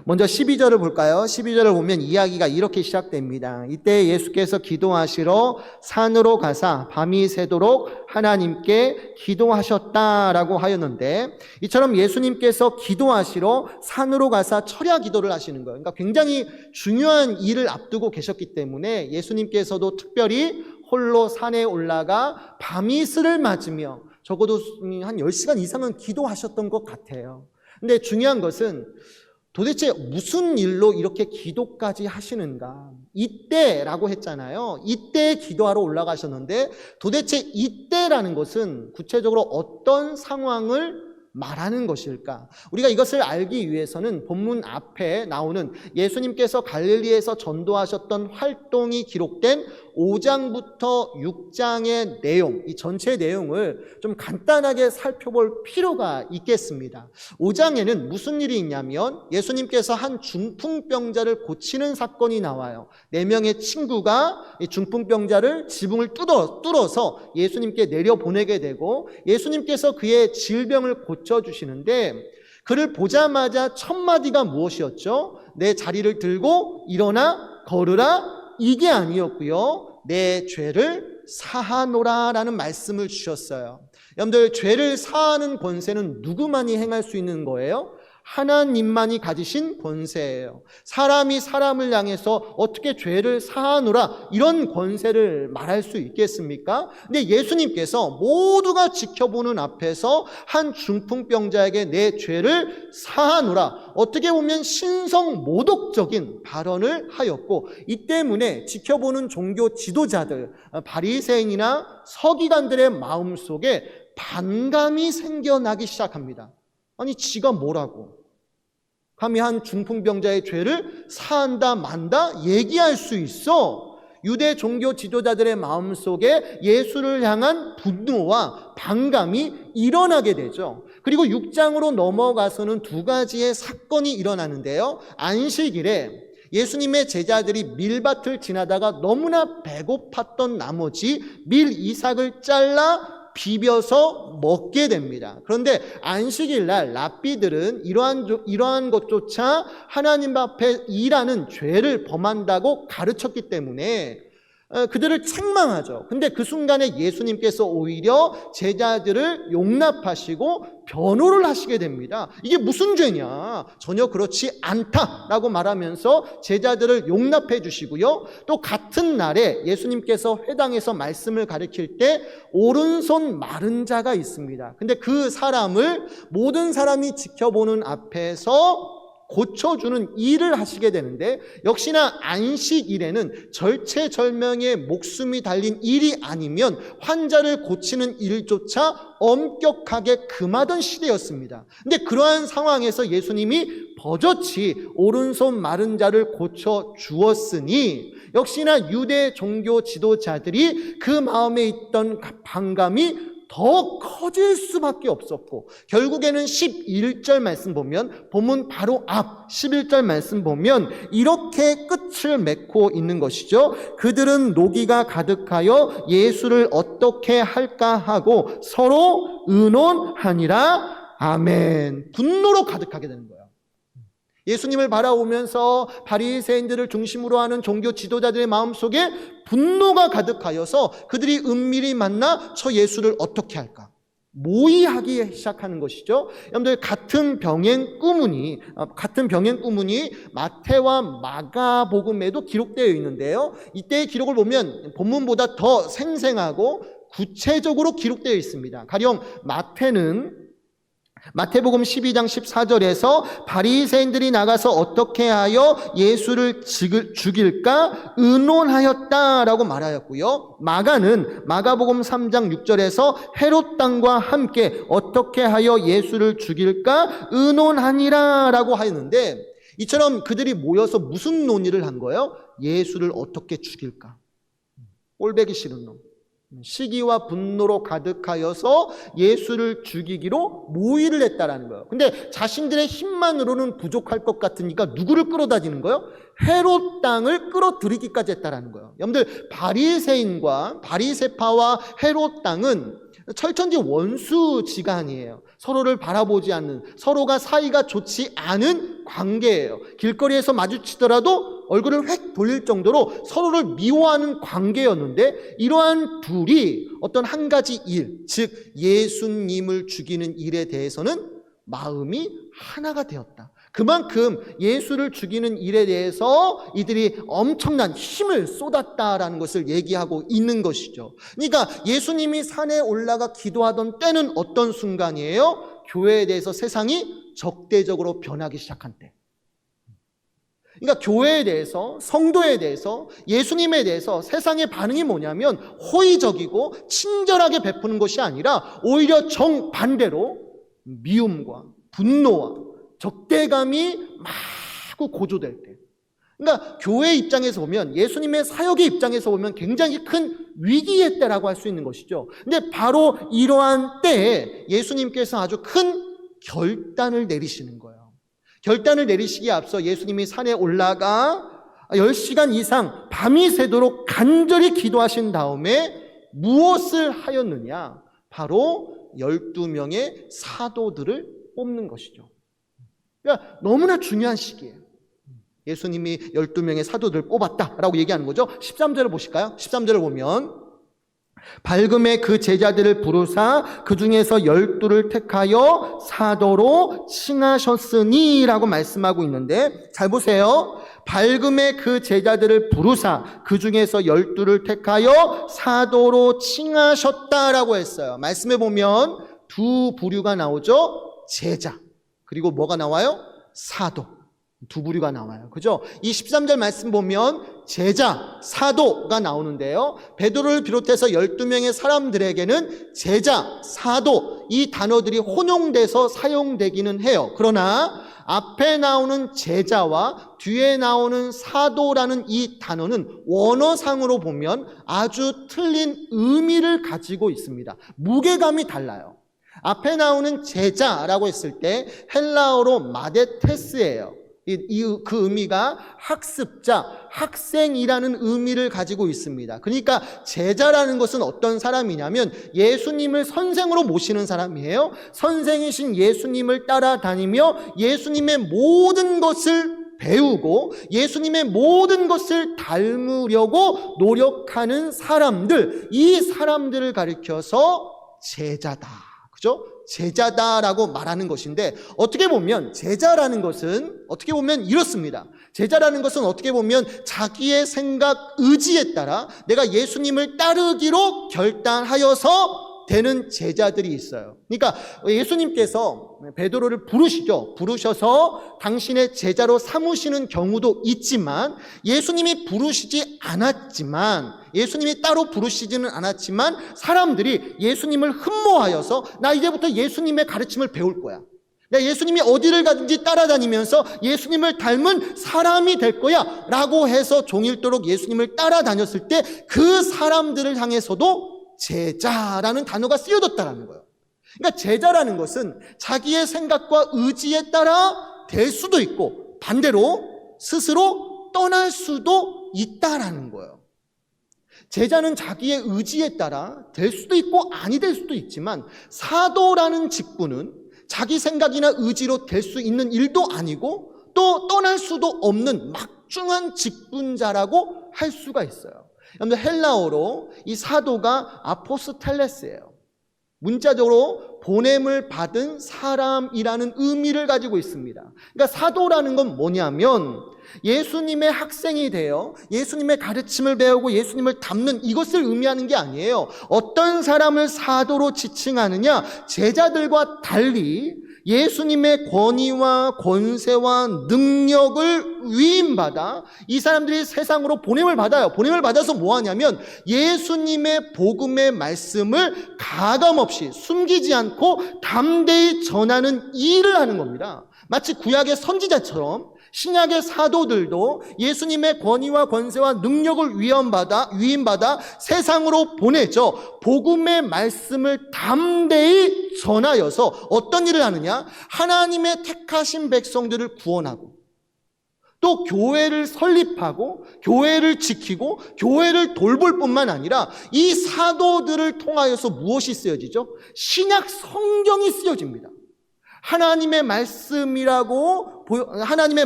먼저 12절을 볼까요? 12절을 보면 이야기가 이렇게 시작됩니다. 이때 예수께서 기도하시러 산으로 가사 밤이 새도록 하나님께 기도하셨다라고 하였는데, 이처럼 예수님께서 기도하시러 산으로 가사 철야 기도를 하시는 거예요. 그러니까 굉장히 중요한 일을 앞두고 계셨기 때문에 예수님께서도 특별히 홀로 산에 올라가 밤이슬을 맞으며 적어도 한 10시간 이상은 기도하셨던 것 같아요. 근데 중요한 것은 도대체 무슨 일로 이렇게 기도까지 하시는가? 이때라고 했잖아요. 이때 기도하러 올라가셨는데 도대체 이때라는 것은 구체적으로 어떤 상황을 말하는 것일까? 우리가 이것을 알기 위해서는 본문 앞에 나오는 예수님께서 갈릴리에서 전도하셨던 활동이 기록된 5장부터 6장의 내용, 이 전체 내용을 좀 간단하게 살펴볼 필요가 있겠습니다. 5장에는 무슨 일이 있냐면 예수님께서 한 중풍병자를 고치는 사건이 나와요. 4명의 친구가 이 중풍병자를 지붕을 뚫어서 예수님께 내려보내게 되고, 예수님께서 그의 질병을 고쳐주시는데, 그를 보자마자 첫 마디가 무엇이었죠? 내 자리를 들고 일어나 걸으라, 이게 아니었고요. 내 죄를 사하노라 라는 말씀을 주셨어요. 여러분들, 죄를 사하는 권세는 누구만이 행할 수 있는 거예요? 하나님만이 가지신 권세예요. 사람이 사람을 향해서 어떻게 죄를 사하노라 이런 권세를 말할 수 있겠습니까? 근데 예수님께서 모두가 지켜보는 앞에서 한 중풍병자에게 내 죄를 사하노라, 어떻게 보면 신성모독적인 발언을 하였고, 이 때문에 지켜보는 종교 지도자들, 바리새인이나 서기관들의 마음속에 반감이 생겨나기 시작합니다. 아니, 지가 뭐라고 감히 한 중풍병자의 죄를 사한다 만다 얘기할 수 있어? 유대 종교 지도자들의 마음속에 예수를 향한 분노와 반감이 일어나게 되죠. 그리고 6장으로 넘어가서는 2가지의 사건이 일어나는데요. 안식일에 예수님의 제자들이 밀밭을 지나다가 너무나 배고팠던 나머지 밀 이삭을 잘라 비벼서 먹게 됩니다. 그런데 안식일 날 랍비들은 이러한 것조차 하나님 앞에 일하는 죄를 범한다고 가르쳤기 때문에 그들을 책망하죠. 근데 그 순간에 예수님께서 오히려 제자들을 용납하시고 변호를 하시게 됩니다. 이게 무슨 죄냐? 전혀 그렇지 않다라고 말하면서 제자들을 용납해 주시고요. 또 같은 날에 예수님께서 회당에서 말씀을 가르칠 때 오른손 마른 자가 있습니다. 근데 그 사람을 모든 사람이 지켜보는 앞에서 고쳐주는 일을 하시게 되는데, 역시나 안식일에는 절체절명의 목숨이 달린 일이 아니면 환자를 고치는 일조차 엄격하게 금하던 시대였습니다. 근데 그러한 상황에서 예수님이 버젓이 오른손 마른 자를 고쳐주었으니 역시나 유대 종교 지도자들이 그 마음에 있던 반감이 더 커질 수밖에 없었고, 결국에는 11절 말씀 보면, 본문 바로 앞 11절 말씀 보면 이렇게 끝을 맺고 있는 것이죠. 그들은 노기가 가득하여 예수를 어떻게 할까 하고 서로 의논하니라. 아멘. 분노로 가득하게 되는 거예요. 예수님을 바라보면서 바리새인들을 중심으로 하는 종교 지도자들의 마음속에 분노가 가득하여서 그들이 은밀히 만나 저 예수를 어떻게 할까 모의하기 시작하는 것이죠. 여러분들, 같은 병행 꾸문이 마태와 마가복음에도 기록되어 있는데요. 이때의 기록을 보면 본문보다 더 생생하고 구체적으로 기록되어 있습니다. 가령 마태복음 12장 14절에서 바리새인들이 나가서 어떻게 하여 예수를 죽일까 의논하였다라고 말하였고요. 마가는 마가복음 3장 6절에서 헤롯 당과 함께 어떻게 하여 예수를 죽일까 의논하니라라고 하였는데, 이처럼 그들이 모여서 무슨 논의를 한 거예요? 예수를 어떻게 죽일까? 꼴배기 싫은 놈, 시기와 분노로 가득하여서 예수를 죽이기로 모의를 했다라는 거예요. 근데 자신들의 힘만으로는 부족할 것 같으니까 누구를 끌어다니는 거예요? 헤롯 땅을 끌어들이기까지 했다라는 거예요. 여러분들, 바리새파와 헤롯 땅은 철천지 원수지간이에요. 서로를 바라보지 않는, 서로가 사이가 좋지 않은 관계예요. 길거리에서 마주치더라도 얼굴을 획 돌릴 정도로 서로를 미워하는 관계였는데, 이러한 둘이 어떤 한 가지 일, 즉 예수님을 죽이는 일에 대해서는 마음이 하나가 되었다. 그만큼 예수를 죽이는 일에 대해서 이들이 엄청난 힘을 쏟았다라는 것을 얘기하고 있는 것이죠. 그러니까 예수님이 산에 올라가 기도하던 때는 어떤 순간이에요? 교회에 대해서 세상이 적대적으로 변하기 시작한 때. 그러니까 교회에 대해서, 성도에 대해서, 예수님에 대해서 세상의 반응이 뭐냐면 호의적이고 친절하게 베푸는 것이 아니라 오히려 정반대로 미움과 분노와 적대감이 마구 고조될 때, 그러니까 교회 입장에서 보면, 예수님의 사역의 입장에서 보면 굉장히 큰 위기의 때라고 할 수 있는 것이죠. 근데 바로 이러한 때에 예수님께서 아주 큰 결단을 내리시는 거예요. 결단을 내리시기에 앞서 예수님이 산에 올라가 10시간 이상 밤이 새도록 간절히 기도하신 다음에 무엇을 하였느냐? 바로 12명의 사도들을 뽑는 것이죠. 그러니까 너무나 중요한 시기예요. 예수님이 12명의 사도들을 뽑았다라고 얘기하는 거죠. 13절을 보실까요? 13절을 보면 밝음에 그 제자들을 부르사 그 중에서 12를 택하여 사도로 칭하셨으니 라고 말씀하고 있는데, 잘 보세요. 밝음에 그 제자들을 부르사 그 중에서 12를 택하여 사도로 칭하셨다라고 했어요. 말씀해 보면 두 부류가 나오죠. 제자, 그리고 뭐가 나와요? 사도. 두 부류가 나와요. 그죠? 이 13절 말씀 보면 제자, 사도가 나오는데요. 베드로를 비롯해서 12명의 사람들에게는 제자, 사도, 이 단어들이 혼용돼서 사용되기는 해요. 그러나 앞에 나오는 제자와 뒤에 나오는 사도라는 이 단어는 원어상으로 보면 아주 틀린 의미를 가지고 있습니다. 무게감이 달라요. 앞에 나오는 제자라고 했을 때 헬라어로 마데테스예요. 그 의미가 학습자, 학생이라는 의미를 가지고 있습니다. 그러니까 제자라는 것은 어떤 사람이냐면 예수님을 선생으로 모시는 사람이에요. 선생이신 예수님을 따라다니며 예수님의 모든 것을 배우고 예수님의 모든 것을 닮으려고 노력하는 사람들, 이 사람들을 가리켜서 제자다. 그죠? 제자다라고 말하는 것인데, 어떻게 보면 제자라는 것은 어떻게 보면 이렇습니다. 제자라는 것은 어떻게 보면 자기의 생각, 의지에 따라 내가 예수님을 따르기로 결단하여서 되는 제자들이 있어요. 그러니까 예수님께서 베드로를 부르셔서 당신의 제자로 삼으시는 경우도 있지만, 예수님이 부르시지 않았지만, 예수님이 따로 부르시지는 않았지만 사람들이 예수님을 흠모하여서 나 이제부터 예수님의 가르침을 배울 거야, 내가 예수님이 어디를 가든지 따라다니면서 예수님을 닮은 사람이 될 거야 라고 해서 종일토록 예수님을 따라다녔을 때 그 사람들을 향해서도 제자라는 단어가 쓰여졌다는 거예요. 그러니까 제자라는 것은 자기의 생각과 의지에 따라 될 수도 있고 반대로 스스로 떠날 수도 있다라는 거예요. 제자는 자기의 의지에 따라 될 수도 있고 아니 될 수도 있지만, 사도라는 직분은 자기 생각이나 의지로 될 수 있는 일도 아니고 또 떠날 수도 없는 막중한 직분자라고 할 수가 있어요. 여러분들, 헬라어로 이 사도가 아포스텔레스예요. 문자적으로 보냄을 받은 사람이라는 의미를 가지고 있습니다. 그러니까 사도라는 건 뭐냐면 예수님의 학생이 되어 예수님의 가르침을 배우고 예수님을 닮는 이것을 의미하는 게 아니에요. 어떤 사람을 사도로 지칭하느냐? 제자들과 달리 예수님의 권위와 권세와 능력을 위임받아 이 사람들이 세상으로 보냄을 받아요. 보냄을 받아서 뭐 하냐면 예수님의 복음의 말씀을 가감없이 숨기지 않고 담대히 전하는 일을 하는 겁니다. 마치 구약의 선지자처럼 신약의 사도들도 예수님의 권위와 권세와 능력을 위임받아 세상으로 보내져 복음의 말씀을 담대히 전하여서 어떤 일을 하느냐? 하나님의 택하신 백성들을 구원하고 또 교회를 설립하고 교회를 지키고 교회를 돌볼 뿐만 아니라 이 사도들을 통하여서 무엇이 쓰여지죠? 신약 성경이 쓰여집니다. 하나님의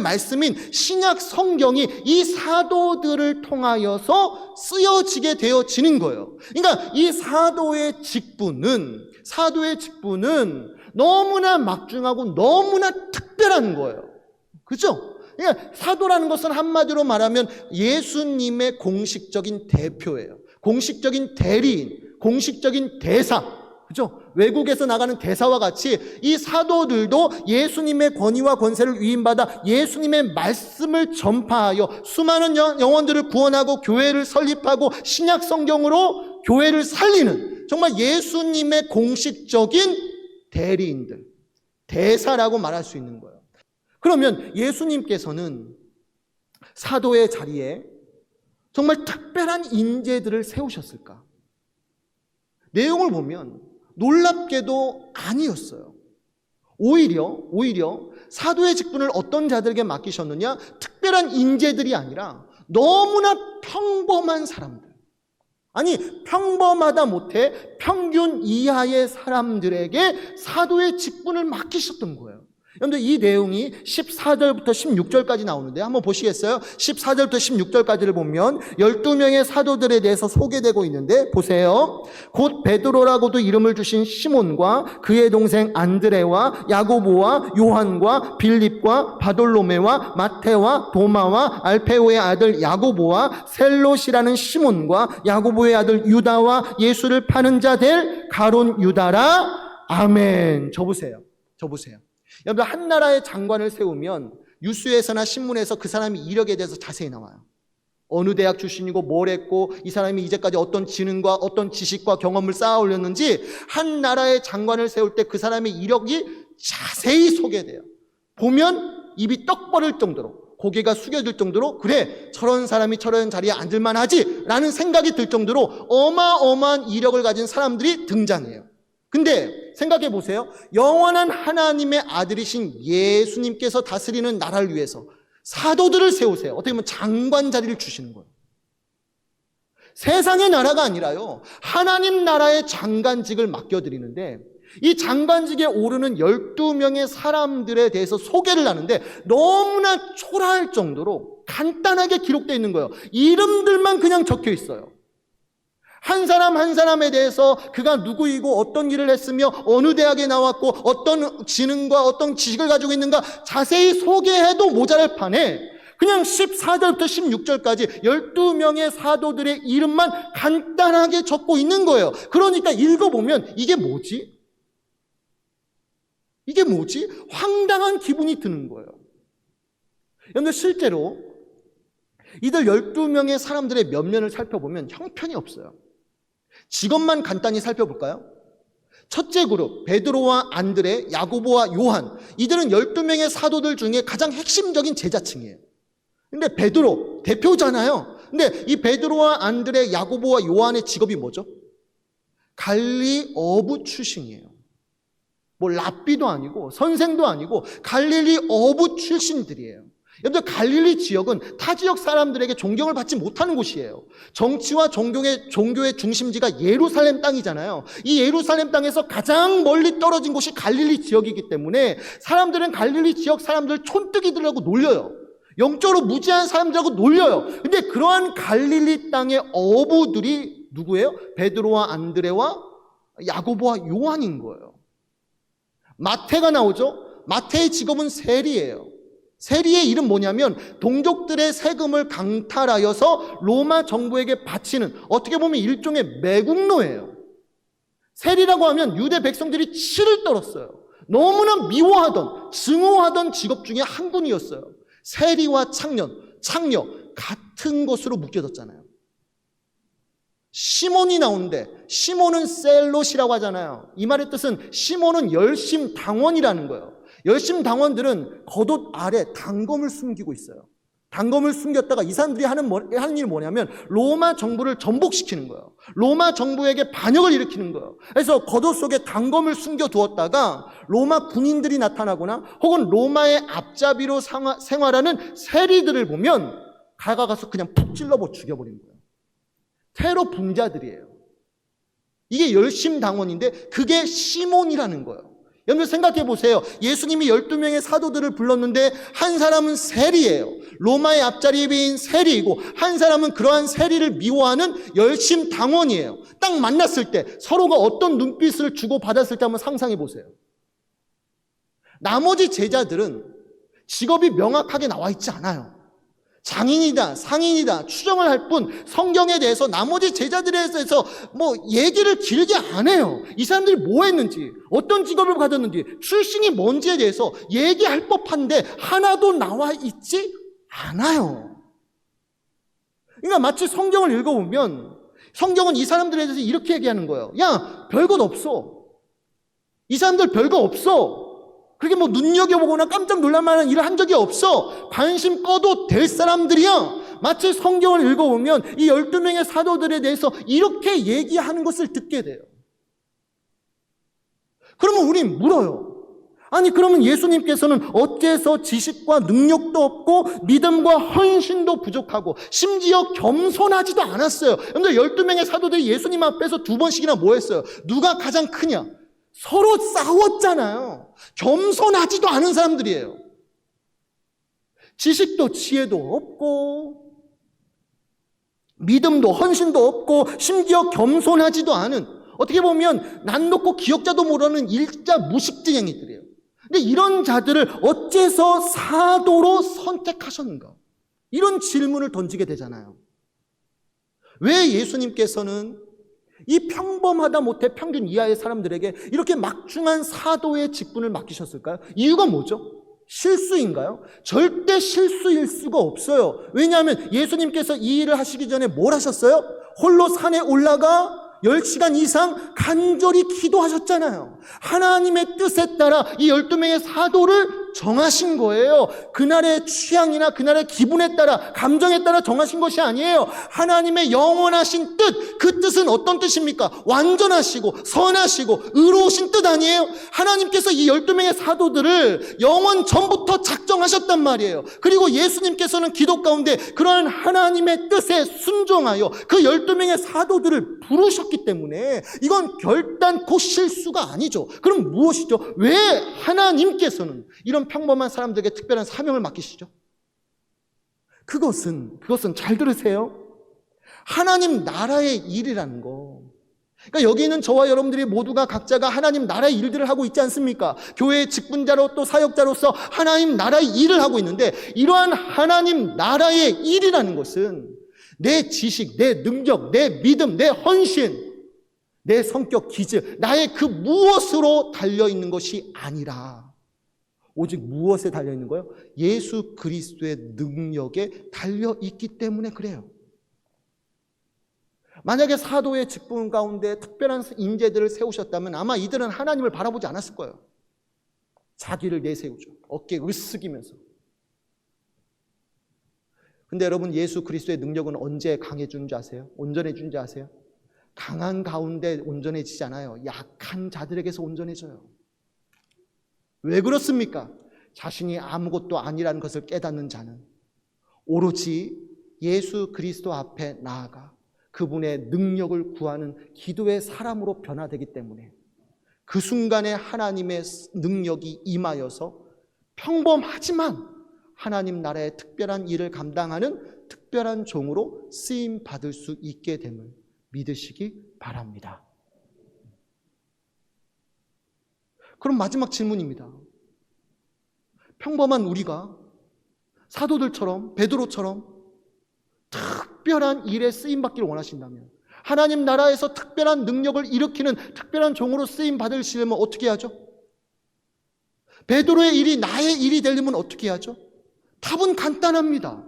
말씀인 신약 성경이 이 사도들을 통하여서 쓰여지게 되어지는 거예요. 그러니까 이 사도의 직분은 너무나 막중하고 너무나 특별한 거예요. 그죠? 그러니까 사도라는 것은 한마디로 말하면 예수님의 공식적인 대표예요. 공식적인 대리인, 공식적인 대사. 그죠? 외국에서 나가는 대사와 같이 이 사도들도 예수님의 권위와 권세를 위임받아 예수님의 말씀을 전파하여 수많은 영혼들을 구원하고 교회를 설립하고 신약 성경으로 교회를 살리는 정말 예수님의 공식적인 대리인들, 대사라고 말할 수 있는 거예요. 그러면 예수님께서는 사도의 자리에 정말 특별한 인재들을 세우셨을까? 내용을 보면 놀랍게도 아니었어요. 오히려 사도의 직분을 어떤 자들에게 맡기셨느냐? 특별한 인재들이 아니라 너무나 평범한 사람들. 아니, 평범하다 못해 평균 이하의 사람들에게 사도의 직분을 맡기셨던 거예요. 여러분들 이 내용이 14절부터 16절까지 나오는데 한번 보시겠어요? 14절부터 16절까지를 보면 12명의 사도들에 대해서 소개되고 있는데 보세요. 곧 베드로라고도 이름을 주신 시몬과 그의 동생 안드레와 야고보와 요한과 빌립과 바돌로메와 마테와 도마와 알페오의 아들 야고보와 셀롯이라는 시몬과 야고보의 아들 유다와 예수를 파는 자 될 가룟 유다라. 아멘. 저 보세요. 여러분, 한 나라의 장관을 세우면 뉴스에서나 신문에서 그 사람이 이력에 대해서 자세히 나와요. 어느 대학 출신이고 뭘 했고 이 사람이 이제까지 어떤 지능과 어떤 지식과 경험을 쌓아 올렸는지 한 나라의 장관을 세울 때 그 사람의 이력이 자세히 소개돼요. 보면 입이 떡 벌릴 정도로, 고개가 숙여질 정도로, 그래, 저런 사람이 저런 자리에 앉을만 하지 라는 생각이 들 정도로 어마어마한 이력을 가진 사람들이 등장해요. 근데 생각해 보세요. 영원한 하나님의 아들이신 예수님께서 다스리는 나라를 위해서 사도들을 세우세요. 어떻게 보면 장관 자리를 주시는 거예요. 세상의 나라가 아니라요, 하나님 나라의 장관직을 맡겨드리는데 이 장관직에 오르는 12명의 사람들에 대해서 소개를 하는데 너무나 초라할 정도로 간단하게 기록되어 있는 거예요. 이름들만 그냥 적혀 있어요. 한 사람 한 사람에 대해서 그가 누구이고 어떤 일을 했으며 어느 대학에 나왔고 어떤 지능과 어떤 지식을 가지고 있는가 자세히 소개해도 모자랄 판에 그냥 14절부터 16절까지 12명의 사도들의 이름만 간단하게 적고 있는 거예요. 그러니까 읽어보면 이게 뭐지? 황당한 기분이 드는 거예요. 여러분들, 실제로 이들 12명의 사람들의 면면을 살펴보면 형편이 없어요. 직업만 간단히 살펴볼까요? 첫째 그룹, 베드로와 안드레, 야고보와 요한. 이들은 12명의 사도들 중에 가장 핵심적인 제자층이에요. 근데 베드로, 대표잖아요. 근데 이 베드로와 안드레, 야고보와 요한의 직업이 뭐죠? 갈릴리 어부 출신이에요. 뭐 랍비도 아니고 선생도 아니고 갈릴리 어부 출신들이에요. 여러분들, 갈릴리 지역은 타 지역 사람들에게 존경을 받지 못하는 곳이에요. 정치와 종교의 중심지가 예루살렘 땅이잖아요. 이 예루살렘 땅에서 가장 멀리 떨어진 곳이 갈릴리 지역이기 때문에 사람들은 갈릴리 지역 사람들 촌뜨기들하고 놀려요. 영적으로 무지한 사람들하고 놀려요. 근데 그러한 갈릴리 땅의 어부들이 누구예요? 베드로와 안드레와 야고보와 요한인 거예요. 마태가 나오죠? 마태의 직업은 세리예요. 세리의 일은 뭐냐면 동족들의 세금을 강탈하여서 로마 정부에게 바치는, 어떻게 보면 일종의 매국노예요. 세리라고 하면 유대 백성들이 치를 떨었어요. 너무나 미워하던, 증오하던 직업 중에 한 군이었어요. 세리와 창녀 같은 것으로 묶여졌잖아요. 시몬이 나오는데 시몬은 셀롯이라고 하잖아요. 이 말의 뜻은 시몬은 열심당원이라는 거예요. 열심 당원들은 겉옷 아래 단검을 숨기고 있어요. 단검을 숨겼다가 이 사람들이 하는 일이 뭐냐면 로마 정부를 전복시키는 거예요. 로마 정부에게 반역을 일으키는 거예요. 그래서 겉옷 속에 단검을 숨겨두었다가 로마 군인들이 나타나거나 혹은 로마의 앞잡이로 생활하는 세리들을 보면 다가가서 그냥 푹 찔러버 죽여버리는 거예요. 테러 분자들이에요. 이게 열심당원인데 그게 시몬이라는 거예요. 여러분 생각해 보세요. 예수님이 12명의 사도들을 불렀는데 한 사람은 세리예요. 로마의 앞자리인 세리이고 한 사람은 그러한 세리를 미워하는 열심당원이에요. 딱 만났을 때 서로가 어떤 눈빛을 주고받았을 때 한번 상상해 보세요. 나머지 제자들은 직업이 명확하게 나와 있지 않아요. 장인이다, 상인이다 추정을 할 뿐 성경에 대해서 나머지 제자들에 대해서 얘기를 길게 안 해요. 이 사람들이 뭐 했는지, 어떤 직업을 가졌는지, 출신이 뭔지에 대해서 얘기할 법한데 하나도 나와 있지 않아요. 그러니까 마치 성경을 읽어보면 성경은 이 사람들에 대해서 이렇게 얘기하는 거예요. 야, 별것 없어. 이 사람들 별거 없어. 그렇게 눈여겨보거나 깜짝 놀랄만한 일을 한 적이 없어. 관심 꺼도 될 사람들이야. 마치 성경을 읽어보면 이 12명의 사도들에 대해서 이렇게 얘기하는 것을 듣게 돼요. 그러면 우린 물어요. 아니 그러면 예수님께서는 어째서 지식과 능력도 없고 믿음과 헌신도 부족하고 심지어 겸손하지도 않았어요. 여러분들 12명의 사도들이 예수님 앞에서 2번씩이나 뭐 했어요? 누가 가장 크냐? 서로 싸웠잖아요. 겸손하지도 않은 사람들이에요. 지식도 지혜도 없고 믿음도 헌신도 없고 심지어 겸손하지도 않은, 어떻게 보면 난 놓고 기억자도 모르는 일자 무식쟁이들이에요. 근데 이런 자들을 어째서 사도로 선택하셨는가? 이런 질문을 던지게 되잖아요. 왜 예수님께서는 이 평범하다 못해 평균 이하의 사람들에게 이렇게 막중한 사도의 직분을 맡기셨을까요? 이유가 뭐죠? 실수인가요? 절대 실수일 수가 없어요. 왜냐하면 예수님께서 이 일을 하시기 전에 뭘 하셨어요? 홀로 산에 올라가 10시간 이상 간절히 기도하셨잖아요. 하나님의 뜻에 따라 이 12명의 사도를 정하신 거예요. 그날의 취향이나 그날의 기분에 따라, 감정에 따라 정하신 것이 아니에요. 하나님의 영원하신 뜻, 그 뜻은 어떤 뜻입니까? 완전하시고 선하시고 의로우신 뜻 아니에요? 하나님께서 이 12명의 사도들을 영원 전부터 작정하셨단 말이에요. 그리고 예수님께서는 기도 가운데 그러한 하나님의 뜻에 순종하여 그 12명의 사도들을 부르셨기 때문에 이건 결단코 실수가 아니죠. 그럼 무엇이죠? 왜 하나님께서는 이런 평범한 사람들에게 특별한 사명을 맡기시죠? 그것은 잘 들으세요. 하나님 나라의 일이라는 거. 그러니까 여기 있는 저와 여러분들이 모두가 각자가 하나님 나라의 일들을 하고 있지 않습니까? 교회의 직분자로 또 사역자로서 하나님 나라의 일을 하고 있는데, 이러한 하나님 나라의 일이라는 것은 내 지식, 내 능력, 내 믿음, 내 헌신, 내 성격, 기질, 나의 그 무엇으로 달려있는 것이 아니라 오직 무엇에 달려있는 거예요? 예수 그리스도의 능력에 달려있기 때문에 그래요. 만약에 사도의 직분 가운데 특별한 인재들을 세우셨다면 아마 이들은 하나님을 바라보지 않았을 거예요. 자기를 내세우죠. 어깨 으쓱이면서. 근데 여러분, 예수 그리스도의 능력은 언제 강해진 줄 아세요? 온전해진 줄 아세요? 강한 가운데 온전해지지 않아요. 약한 자들에게서 온전해져요. 왜 그렇습니까? 자신이 아무것도 아니라는 것을 깨닫는 자는 오로지 예수 그리스도 앞에 나아가 그분의 능력을 구하는 기도의 사람으로 변화되기 때문에 그 순간에 하나님의 능력이 임하여서 평범하지만 하나님 나라의 특별한 일을 감당하는 특별한 종으로 쓰임 받을 수 있게 됨을 믿으시기 바랍니다. 그럼 마지막 질문입니다. 평범한 우리가 사도들처럼, 베드로처럼 특별한 일에 쓰임받기를 원하신다면, 하나님 나라에서 특별한 능력을 일으키는 특별한 종으로 쓰임받으시려면 어떻게 하죠? 베드로의 일이 나의 일이 되려면 어떻게 하죠? 답은 간단합니다.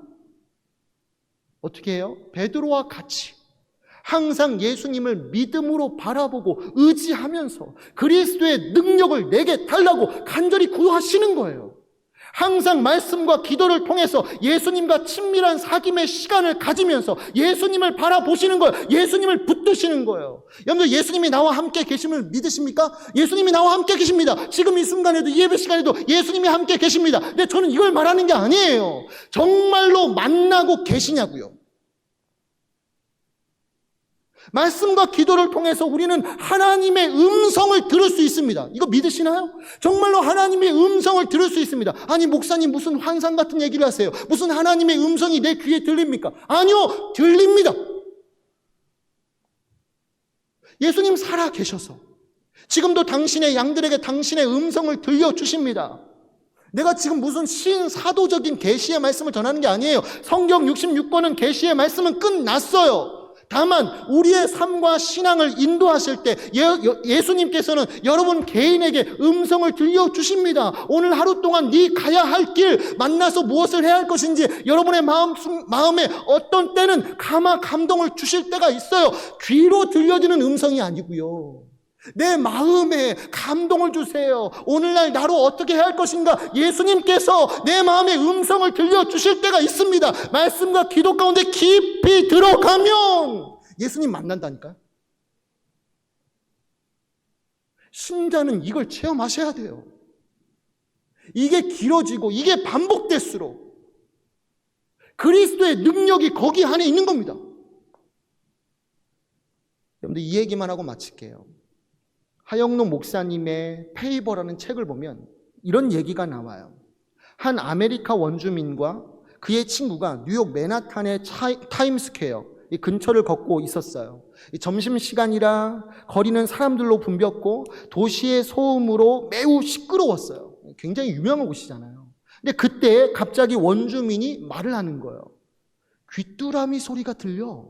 어떻게 해요? 베드로와 같이 항상 예수님을 믿음으로 바라보고 의지하면서 그리스도의 능력을 내게 달라고 간절히 구하시는 거예요. 항상 말씀과 기도를 통해서 예수님과 친밀한 사귐의 시간을 가지면서 예수님을 바라보시는 거예요. 예수님을 붙드시는 거예요. 여러분들 예수님이 나와 함께 계심을 믿으십니까? 예수님이 나와 함께 계십니다. 지금 이 순간에도, 이 예배 시간에도 예수님이 함께 계십니다. 근데 저는 이걸 말하는 게 아니에요. 정말로 만나고 계시냐고요. 말씀과 기도를 통해서 우리는 하나님의 음성을 들을 수 있습니다. 이거 믿으시나요? 정말로 하나님의 음성을 들을 수 있습니다. 아니, 목사님 무슨 환상 같은 얘기를 하세요? 무슨 하나님의 음성이 내 귀에 들립니까? 아니요, 들립니다. 예수님 살아 계셔서 지금도 당신의 양들에게 당신의 음성을 들려주십니다. 내가 지금 무슨 신사도적인 계시의 말씀을 전하는 게 아니에요. 성경 66권은 계시의 말씀은 끝났어요. 다만 우리의 삶과 신앙을 인도하실 때 예수님께서는 여러분 개인에게 음성을 들려주십니다. 오늘 하루 동안 네 가야 할 길, 만나서 무엇을 해야 할 것인지 여러분의 마음에 어떤 때는 감동을 주실 때가 있어요. 귀로 들려지는 음성이 아니고요. 내 마음에 감동을 주세요. 오늘날 나로 어떻게 해야 할 것인가, 예수님께서 내 마음의 음성을 들려주실 때가 있습니다. 말씀과 기도 가운데 깊이 들어가면 예수님 만난다니까요. 신자는 이걸 체험하셔야 돼요. 이게 길어지고 이게 반복될수록 그리스도의 능력이 거기 안에 있는 겁니다. 여러분들 이 얘기만 하고 마칠게요. 하영록 목사님의 페이버라는 책을 보면 이런 얘기가 나와요. 한 아메리카 원주민과 그의 친구가 뉴욕 맨하탄의 타임스퀘어 이 근처를 걷고 있었어요. 점심시간이라 거리는 사람들로 붐볐고 도시의 소음으로 매우 시끄러웠어요. 굉장히 유명한 곳이잖아요. 근데 그때 갑자기 원주민이 말을 하는 거예요. 귀뚜라미 소리가 들려.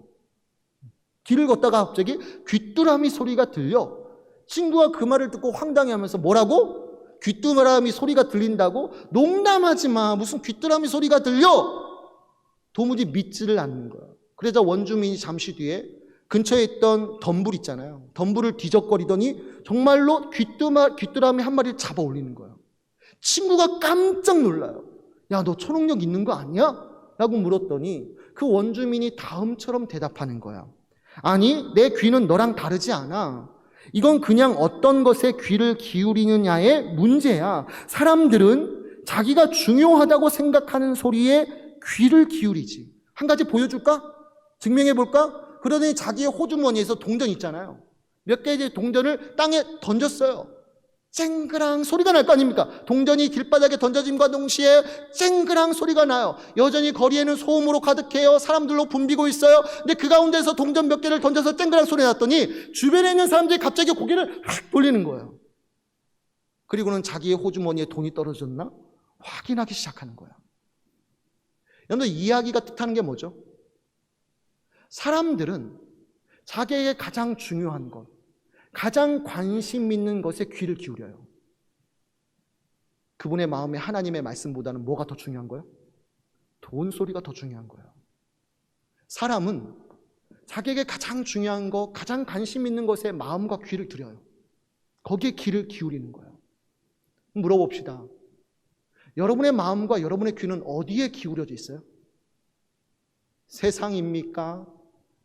길을 걷다가 갑자기 귀뚜라미 소리가 들려. 친구가 그 말을 듣고 황당해하면서 뭐라고? 귀뚜라미 소리가 들린다고? 농담하지 마. 무슨 귀뚜라미 소리가 들려? 도무지 믿지를 않는 거예요. 그러자 원주민이 잠시 뒤에 근처에 있던 덤불 있잖아요. 덤불을 뒤적거리더니 정말로 귀뚜라미 한 마리를 잡아 올리는 거예요. 친구가 깜짝 놀라요. 야, 너 초능력 있는 거 아니야? 라고 물었더니 그 원주민이 다음처럼 대답하는 거야. 아니, 내 귀는 너랑 다르지 않아. 이건 그냥 어떤 것에 귀를 기울이느냐의 문제야. 사람들은 자기가 중요하다고 생각하는 소리에 귀를 기울이지. 한 가지 보여줄까? 증명해볼까? 그러더니 자기의 호주머니에서 동전 있잖아요. 몇 개의 동전을 땅에 던졌어요. 쨍그랑 소리가 날 거 아닙니까? 동전이 길바닥에 던져짐과 동시에 쨍그랑 소리가 나요. 여전히 거리에는 소음으로 가득해요. 사람들로 붐비고 있어요. 근데 그 가운데서 동전 몇 개를 던져서 쨍그랑 소리 났더니 주변에 있는 사람들이 갑자기 고개를 확 돌리는 거예요. 그리고는 자기의 호주머니에 돈이 떨어졌나? 확인하기 시작하는 거예요. 여러분, 이야기가 뜻하는 게 뭐죠? 사람들은 자기에게 가장 중요한 것, 가장 관심 있는 것에 귀를 기울여요. 그분의 마음에 하나님의 말씀보다는 뭐가 더 중요한 거예요? 돈 소리가 더 중요한 거예요. 사람은 자기에게 가장 중요한 것, 가장 관심 있는 것에 마음과 귀를 들여요. 거기에 귀를 기울이는 거예요. 물어봅시다. 여러분의 마음과 여러분의 귀는 어디에 기울여져 있어요? 세상입니까?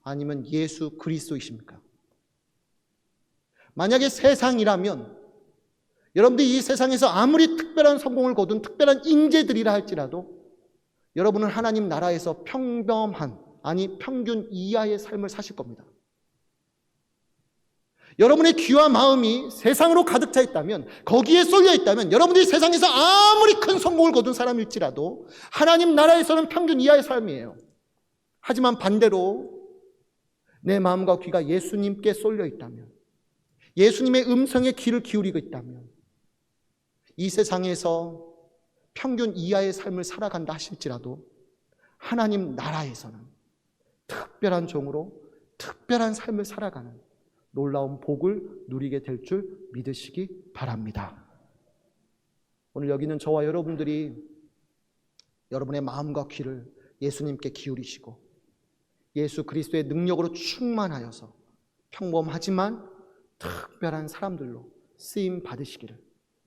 아니면 예수 그리스도이십니까? 만약에 세상이라면 여러분들이 이 세상에서 아무리 특별한 성공을 거둔 특별한 인재들이라 할지라도 여러분은 하나님 나라에서 평범한, 아니 평균 이하의 삶을 사실 겁니다. 여러분의 귀와 마음이 세상으로 가득 차 있다면, 거기에 쏠려 있다면 여러분들이 세상에서 아무리 큰 성공을 거둔 사람일지라도 하나님 나라에서는 평균 이하의 삶이에요. 하지만 반대로 내 마음과 귀가 예수님께 쏠려 있다면, 예수님의 음성에 귀를 기울이고 있다면 이 세상에서 평균 이하의 삶을 살아간다 하실지라도 하나님 나라에서는 특별한 종으로 특별한 삶을 살아가는 놀라운 복을 누리게 될 줄 믿으시기 바랍니다. 오늘 여기는 저와 여러분들이 여러분의 마음과 귀를 예수님께 기울이시고 예수 그리스도의 능력으로 충만하여서 평범하지만 특별한 사람들로 쓰임 받으시기를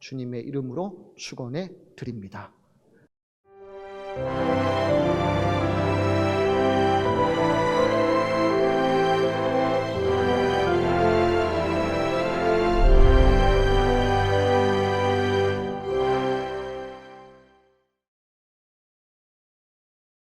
주님의 이름으로 축원해 드립니다.